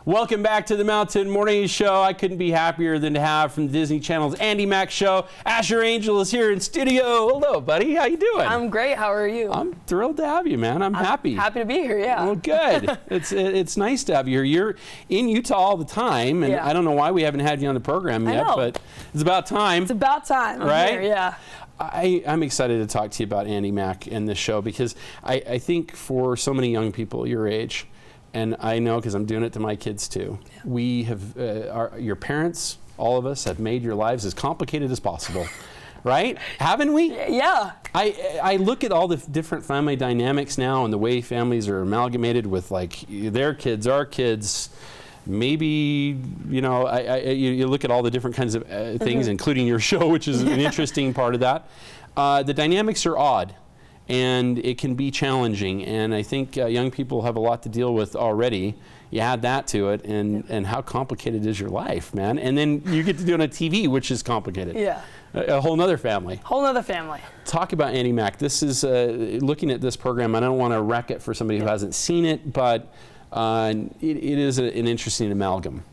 Welcome back to the Mountain Morning Show. I couldn't be happier than to have from Disney Channel's Andy Mack Show. Asher Angel is here in studio. Hello, buddy. How you doing? I'm great. How are you? I'm thrilled to have you, man. I'm happy. Happy to be here, yeah. Well, good. It's nice to have you here. You're in Utah all the time, and Yeah. I don't know why we haven't had you on the program yet, but it's about time. It's about time. I'm right? here, yeah. I'm excited to talk to you about Andy Mack and this show because I think for so many young people your age, and I know because I'm doing it to my kids too, yeah. We have, your parents, all of us, have made your lives as complicated as possible. Right? Haven't we? Yeah. I look at all the different family dynamics now and the way families are amalgamated with like their kids, our kids. Maybe, you know, you look at all the different kinds of things, including your show, which is an interesting part of that. The dynamics are odd, and it can be challenging. And I think young people have a lot to deal with already. You add that to it, and how complicated is your life, man? And then you get to do it on TV, which is complicated. Yeah. A whole nother family. Whole nother family. Talk about Andy Mack. This is, looking at this program, I don't want to wreck it for somebody who hasn't seen it, but it is an interesting amalgam.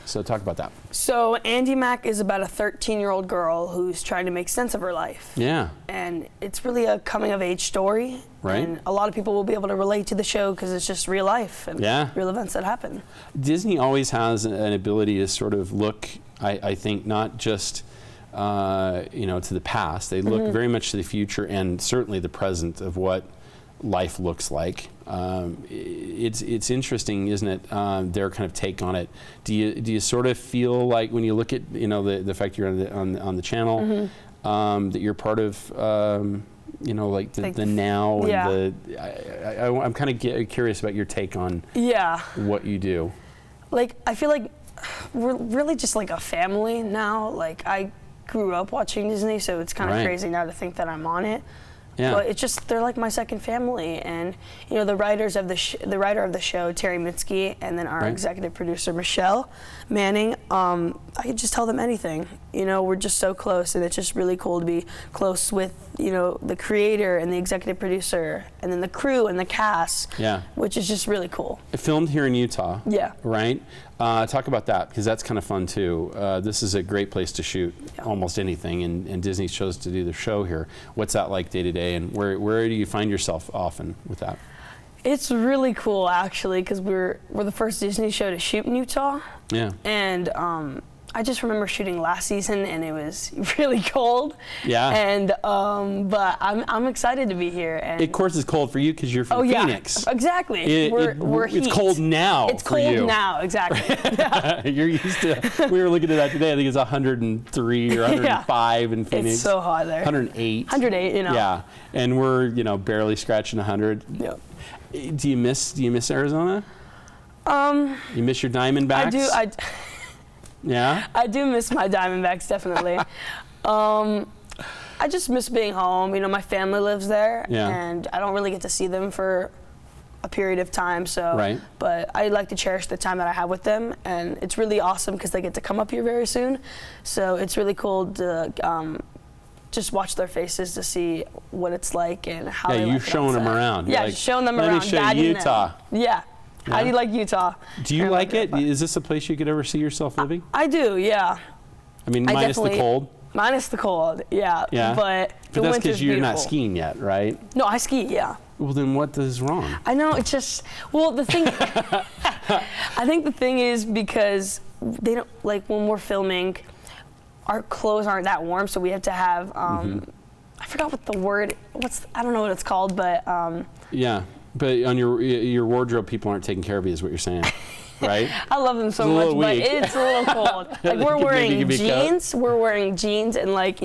So talk about that. So Andy Mack is about a 13-year-old girl who's trying to make sense of her life. Yeah. And it's really a coming-of-age story. Right. And a lot of people will be able to relate to the show because it's just real life and real events that happen. Disney always has an ability to sort of look, I think, not just you know, to the past. They look very much to the future and certainly the present of what life looks like. It's interesting, isn't it? Their kind of take on it. Do you sort of feel like when you look at, you know, the fact you're on the channel, that you're part of you know, like the now and I'm kind of curious about your take on what you do. Like, I feel like we're really just like a family now. Like, I grew up watching Disney, so it's kind of crazy now to think that I'm on it. Yeah. But it's just, they're like my second family. And, you know, the writers of the writer of the show, Terry Mitski, and then our executive producer, Michelle Manning, I could just tell them anything. You know, we're just so close, and it's just really cool to be close with, you know, the creator and the executive producer, and then the crew and the cast, which is just really cool. It filmed here in Utah, right? Talk about that, because that's kind of fun too. This is a great place to shoot almost anything, and Disney chose to do the show here. What's that like day to day, and where do you find yourself often with that? It's really cool, actually, because we're the first Disney show to shoot in Utah. Yeah. And I just remember shooting last season, and it was really cold. Yeah. And but I'm excited to be here. And of course, it's cold for you because you're from Phoenix. Yeah, exactly. We're heat. It's cold now. It's for cold you. Now, exactly. You're used to. We were looking at that today. I think it's 103 or 105 in Phoenix. It's so hot there. 108. 108. You know. Yeah. And we're barely scratching 100. Yep. Do you miss Arizona? You miss your Diamondbacks? I do. Yeah? I do miss my Diamondbacks, definitely. I just miss being home. You know, my family lives there, and I don't really get to see them for a period of time. So, but I like to cherish the time that I have with them, and it's really awesome because they get to come up here very soon. So it's really cool to just watch their faces to see what it's like and how they like it. Yeah, you've shown them around. Yeah, like, showing them around. Let me show you Utah. Yeah. How do you like Utah? Do you like it? Is this a place you could ever see yourself living? I do, yeah. I mean, minus the cold? Minus the cold, yeah. But that's because you're not skiing yet, right? No, I ski, yeah. Well, then what is wrong? I know, it's just, well, the thing, I think the thing is because they don't, like when we're filming, our clothes aren't that warm, so we have to have, I forgot what the word, I don't know what it's called, but. Yeah. But on your wardrobe, people aren't taking care of you, is what you're saying, right? I love them so much, but it's a little cold. Like we're wearing jeans, and like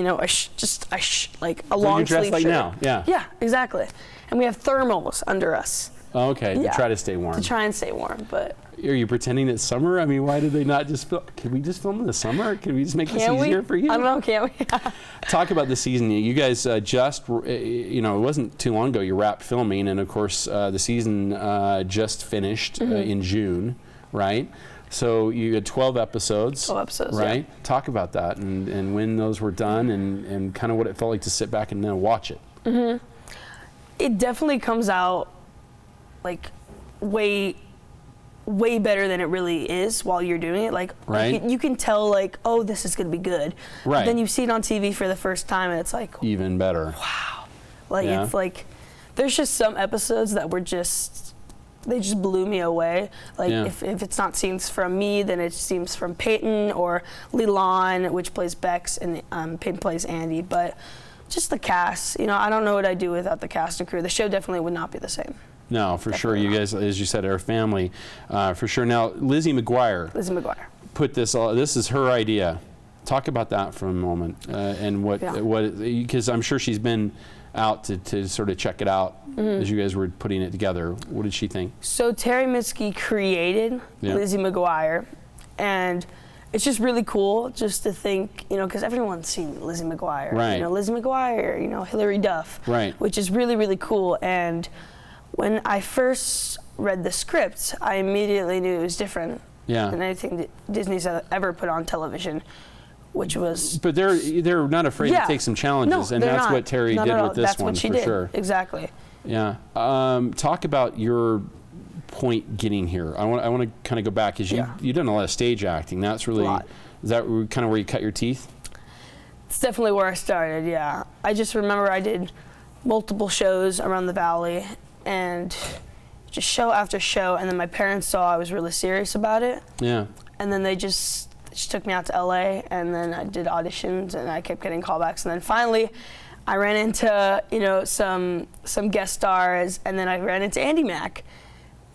like a long sleeve shirt. Like now, yeah. Yeah, exactly. And we have thermals under us. Oh, okay, to try to stay warm. To try and stay warm, but. Are you pretending it's summer? I mean, why did they not just film? Can we just film in the summer? Can we just make this easier for you? I don't know, can't we? Talk about the season. You guys just, it wasn't too long ago you wrapped filming, and of course the season just finished in June, right? So you had 12 episodes. 12 episodes, right? Yeah. Talk about that and when those were done and kind of what it felt like to sit back and now watch it. It definitely comes out like way way better than it really is while you're doing it. Like, you can tell, like, oh, this is going to be good. Right. But then you see it on TV for the first time, and it's like, even better. Wow. Like, it's like, there's just some episodes that were just, they just blew me away. Like, if it's not scenes from me, then it's scenes from Peyton or Leland, which plays Bex, and Peyton plays Andy. But just the cast, you know, I don't know what I'd do without the cast and crew. The show definitely would not be the same. No, for sure. You guys, as you said, are a family, for sure. Now, Lizzie McGuire. Put this. This is her idea. Talk about that for a moment, and what because I'm sure she's been out to sort of check it out as you guys were putting it together. What did she think? So Terry Miskey created Lizzie McGuire, and it's just really cool just to think, you know, because everyone's seen Lizzie McGuire. Right. You know, Lizzie McGuire, you know, Hilary Duff. Right. Which is really, really cool. And when I first read the script, I immediately knew it was different than anything that Disney's ever put on television, which was... But they're not afraid to take some challenges, and that's what Terry did with this one, for sure. Exactly. Yeah. Talk about your point getting here. I want to kind of go back, because you've done a lot of stage acting. That's really... Is that kind of where you cut your teeth? It's definitely where I started, yeah. I just remember I did multiple shows around the Valley, and just show after show, and then my parents saw I was really serious about it. Yeah. And then they just took me out to LA, and then I did auditions, and I kept getting callbacks, and then finally I ran into, you know, some guest stars, and then I ran into Andy Mack,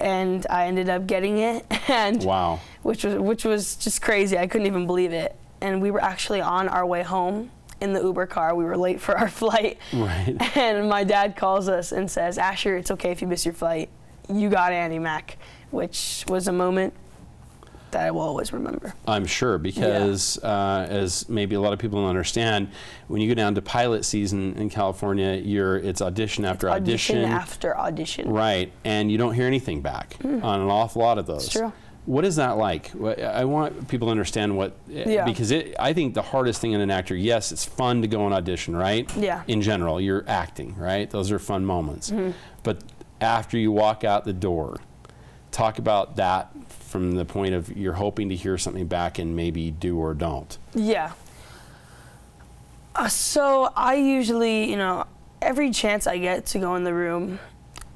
and I ended up getting it, and wow. which was just crazy. I couldn't even believe it. And we were actually on our way home in the Uber car. We were late for our flight. Right. And my dad calls us and says, Asher, it's okay if you miss your flight. You got Andy Mack, which was a moment that I will always remember. I'm sure, because as maybe a lot of people don't understand, when you go down to pilot season in California, it's audition after audition. Audition after audition. Right, and you don't hear anything back on an awful lot of those. It's true. What is that like? I want people to understand because I think the hardest thing in an actor, yes, it's fun to go and audition, right? Yeah. In general, you're acting, right? Those are fun moments. But after you walk out the door, talk about that from the point of you're hoping to hear something back and maybe do or don't. Yeah. So I usually, you know, every chance I get to go in the room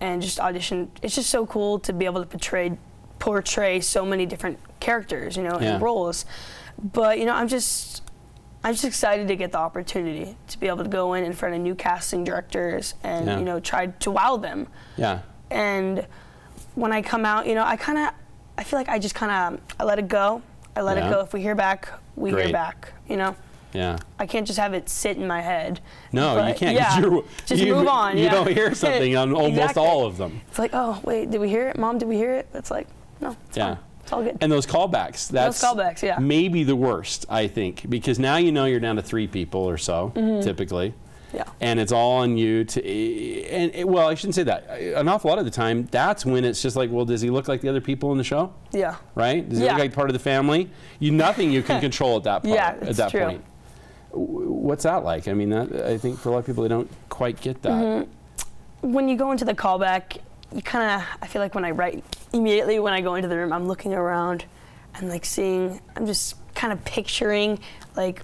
and just audition, it's just so cool to be able to portray so many different characters, you know, and roles. But, you know, I'm just excited to get the opportunity to be able to go in front of new casting directors and, you know, try to wow them. Yeah. And when I come out, you know, I feel like I just I let it go. I let it go. If we hear back, we hear back, you know? Yeah. I can't just have it sit in my head. No, you can't. Yeah. Just move on. You don't hear something on almost all of them. It's like, oh, wait, did we hear it? Mom, did we hear it? It's like, no, it's fine. It's all good. And those callbacks, that's maybe the worst, I think, because now you know you're down to 3 people or so, typically. Yeah. And it's all on you well, I shouldn't say that. An awful lot of the time, that's when it's just like, well, does he look like the other people in the show? Yeah. Right? Does he look like part of the family? Nothing you can control at that part, at that point. What's that like? I mean, I think for a lot of people, they don't quite get that. When you go into the callback, I feel like when I write, immediately when I go into the room, I'm looking around and like I'm just kind of picturing like,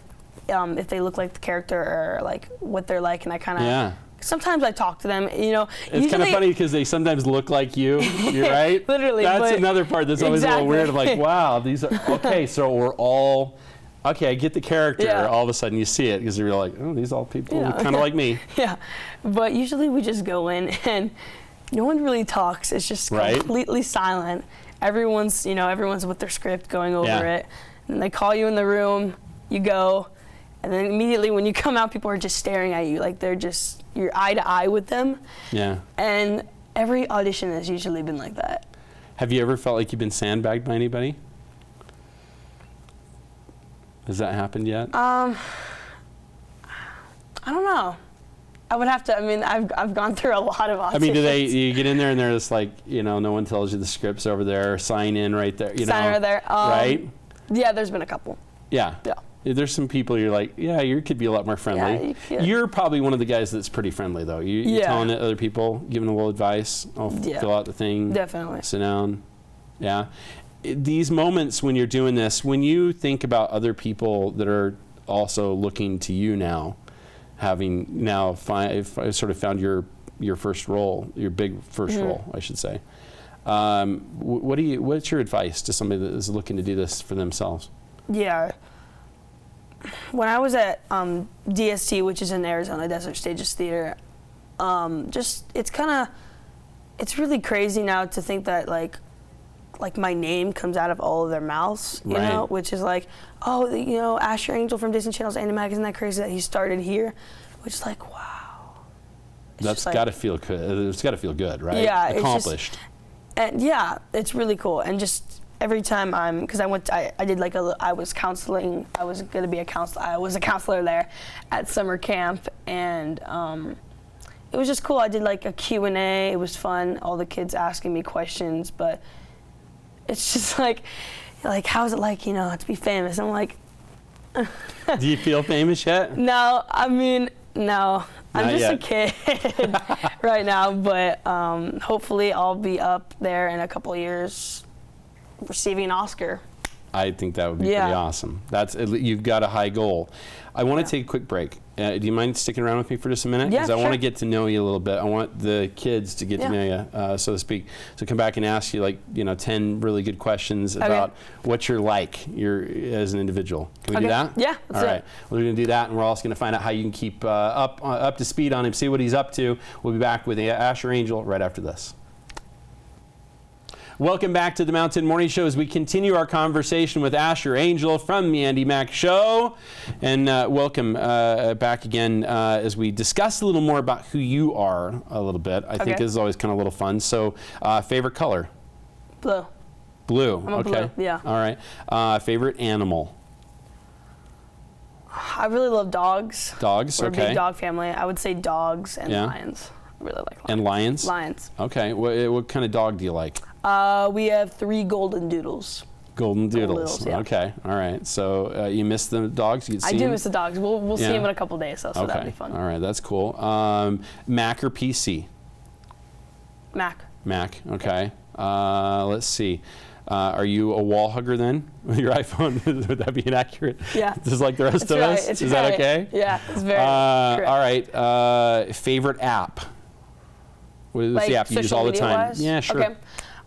if they look like the character or like what they're like, and sometimes I talk to them, you know. It's kind of funny because they sometimes look like you. You're right. Literally. That's another part that's always a little weird. Of like, wow, these are okay. So we're all okay. I get the character. Yeah. All of a sudden, you see it because you're like, oh, these all people kind of like me. Yeah, but usually we just go in and no one really talks. It's just completely silent. Everyone's with their script going over it, and they call you in the room. You go. And then immediately when you come out, people are just staring at you, like you're eye to eye with them. Yeah. And every audition has usually been like that. Have you ever felt like you've been sandbagged by anybody? Has that happened yet? I don't know. I would have to. I mean, I've gone through a lot of auditions. I mean, you get in there and they're just like, you know, no one tells you the script's over there. Sign in right there. Sign right there. Right? Yeah, there's been a couple. Yeah. Yeah. There's some people you're like, yeah, you could be a lot more friendly. Yeah, you're probably one of the guys that's pretty friendly, though. You're telling other people, giving a little advice. Fill out the thing. Definitely. Sit down. Yeah. These moments when you're doing this, when you think about other people that are also looking to you now, having now sort of found your first role, your big first role, I should say. What's your advice to somebody that is looking to do this for themselves? Yeah. When I was at DST, which is in Arizona Desert Stages Theater, it's really crazy now to think that like my name comes out of all of their mouths, you know, which is like, oh, you know, Asher Angel from Disney Channel's Andy Mack, isn't that crazy that he started here? Which is like, wow. That's got to feel good. It's got to feel good, right? Yeah. Accomplished. And yeah, it's really cool. And just every time because I was counseling, I was going to be a counselor. I was a counselor there at summer camp, and it was just cool. I did like a Q&A. It was fun. All the kids asking me questions, but it's just like how is it like, you know, to be famous? I'm like, do you feel famous yet? No, I mean, no. I'm just a kid right now, but hopefully I'll be up there in a couple of years receiving an Oscar. I think that would be pretty awesome. You've got a high goal. I want to take a quick break. Do you mind sticking around with me for just a minute? Yeah, Because I want to get to know you a little bit. I want the kids to get to know you, so to speak. So come back and ask you 10 really good questions about what you're like as an individual. Can we do that? Yeah. All right. We're going to do that, and we're also going to find out how you can keep up to speed on him, see what he's up to. We'll be back with Asher Angel right after this. Welcome back to the Mountain Morning Show as we continue our conversation with Asher Angel from the Andy Mack Show. And welcome back again as we discuss a little more about who you are a little bit. I think this is always kind of a little fun. So favorite color? Blue. Blue. I'm a blue, yeah. All right. Favorite animal? I really love dogs. Dogs, We're a big dog family. I would say dogs and lions. I really like lions. And lions? Lions. Okay. What kind of dog do you like? We have 3 golden doodles. Golden doodles. Doodles, yeah. Okay. All right. So you miss the dogs? I do miss the dogs. We'll see them in a couple days, so that'll be fun. All right. That's cool. Mac or PC? Mac. Mac. Okay. Let's see. Are you a wall hugger then with your iPhone? Would that be inaccurate? Yeah. Just like the rest of us? Is that okay? Yeah, it's very correct. All right. Favorite app? What is the app you use all the time? Wise? Yeah, sure. Okay.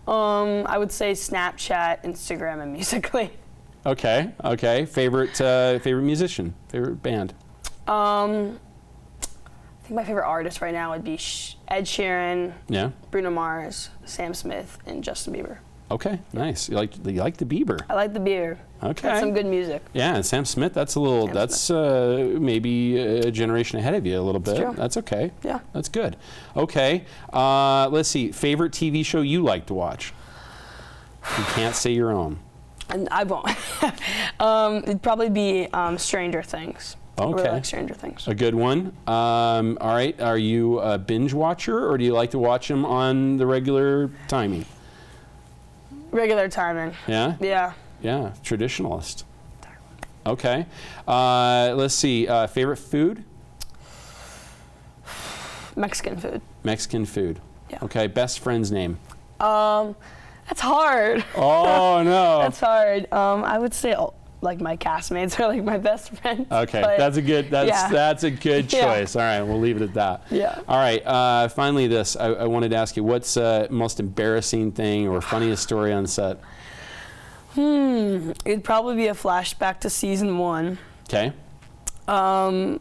I would say Snapchat, Instagram, and Musical.ly. Okay. Okay. Favorite musician? Favorite band? I think my favorite artist right now would be Ed Sheeran. Yeah. Bruno Mars, Sam Smith, and Justin Bieber. Okay, nice. You like the Bieber? I like the Bieber. Okay. That's some good music. Yeah, and Sam Smith, that's maybe a generation ahead of you a little bit. True. That's okay. Yeah. That's good. Okay. Let's see. Favorite TV show you like to watch? You can't say your own. And I won't. It'd probably be Stranger Things. Okay. I really like Stranger Things. A good one. All right. Are you a binge watcher, or do you like to watch them on the regular timing? Regular timing. Yeah? Yeah. Yeah, traditionalist. Okay. Let's see. Favorite food? Mexican food. Mexican food. Yeah. Okay. Best friend's name? That's hard. Oh, no. That's hard. I would say like my castmates are like my best friends. Okay. That's a good choice. All right. We'll leave it at that. Yeah. All right. Finally, I wanted to ask you, what's most embarrassing thing or funniest story on set? It'd probably be a flashback to season 1. Okay. I've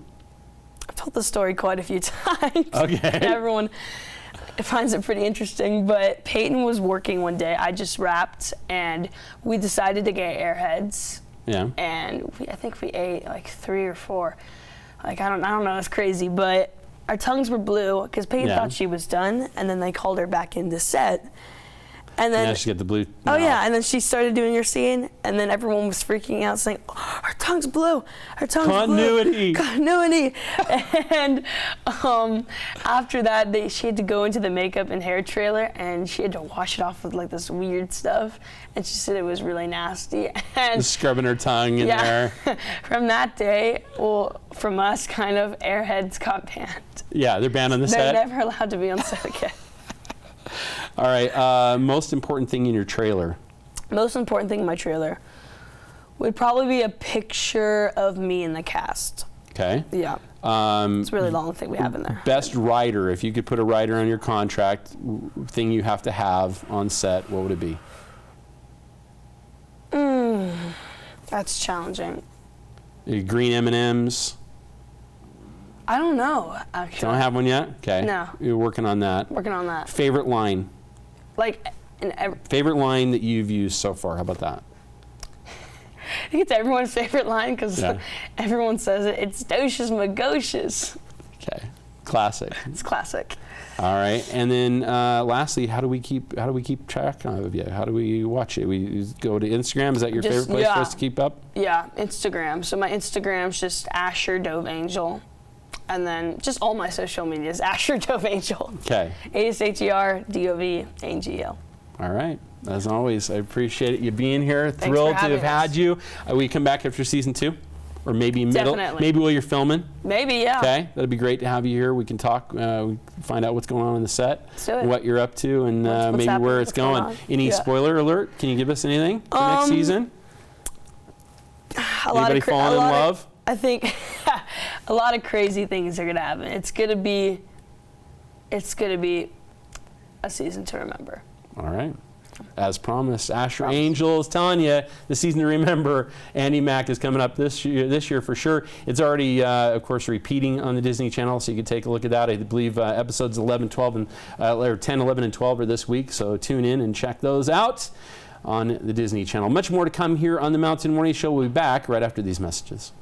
told the story quite a few times. Okay. Everyone finds it pretty interesting, but Peyton was working one day. I just wrapped, and we decided to get Airheads. Yeah. And I think we ate like 3 or 4. Like I don't know, it's crazy, but our tongues were blue because Peyton thought she was done, and then they called her back into set. And then she got the blue. Oh yeah, and then she started doing your scene, and then everyone was freaking out, saying, oh, "Her tongue's blue. Her tongue's Continuity. blue." Continuity. And after that, she had to go into the makeup and hair trailer, and she had to wash it off with like this weird stuff. And she said it was really nasty. And just scrubbing her tongue in there. From that day, well, from us, kind of, Airheads got banned. Yeah, they're banned on the set. They're never allowed to be on set again. All right. Most important thing in your trailer? Most important thing in my trailer would probably be a picture of me in the cast. Okay. Yeah. It's a really long thing we have in there. Best writer, if you could put a writer on your contract, thing you have to have on set, what would it be? That's challenging. Green M&Ms? I don't know, actually. Don't have one yet? Okay. No. You're working on that. Working on that. Favorite line? Like, favorite line that you've used so far, how about that? I think it's everyone's favorite line because everyone says it. It's docious magocious. Okay. Classic. It's classic. All right, and then lastly, how do we keep track of you? How do we watch it? We go to Instagram. Is that your favorite place for us to keep up? Yeah, Instagram. So my Instagram's just Asher Dove Angel, and then just all my social media is Asher Dove Angel. Okay. ASHERDOVANGEL. All right. As always, I appreciate you being here. Thanks Thrilled for to have had us. you. Will you come back after season 2? Or maybe middle? Definitely. Maybe while you're filming? Maybe, yeah. Okay, that'd be great to have you here. We can talk, find out what's going on in the set, what you're up to, and maybe where it's going. Any spoiler alert? Can you give us anything for next season? Anybody falling in love? I think a lot of crazy things are gonna happen. It's gonna be a season to remember. All right. As promised, Asher Angel is telling you the season to remember. Andy Mack is coming up this year for sure. It's already, of course, repeating on the Disney Channel, so you can take a look at that. I believe episodes 11, 12, and or 10, 11, and 12 are this week, so tune in and check those out on the Disney Channel. Much more to come here on the Mountain Morning Show. We'll be back right after these messages.